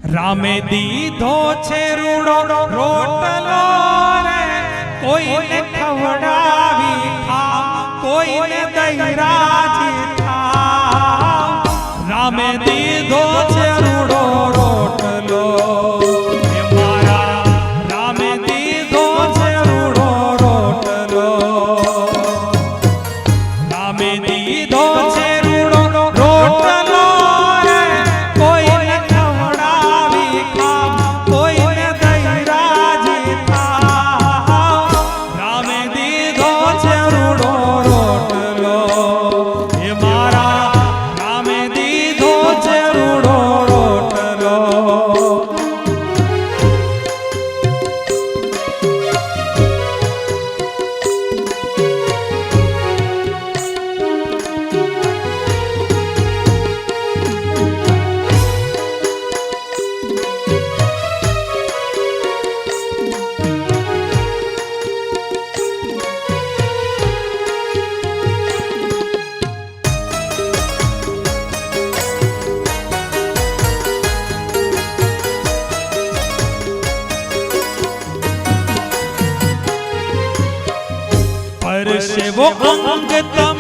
રામે દીધો છે રૂડો રોટલો રે, કોઈને ખવડાવી ખા, કોઈને દઈ રાજી થા. રામે દીધો છે રૂડો રોટલો, હે મારા રામે દીધો છે રૂડો રોટલો. રામે દીધો છે રૂડો રોટલો રે, કોઈને ખવડાવી ખા, કોઈને દઈ રાજી થા. રામે દીધો છે રૂડો રોટલો, હે મારા રામે દીધો છે રૂડો રોટલો. પરસેવો અંગ તમ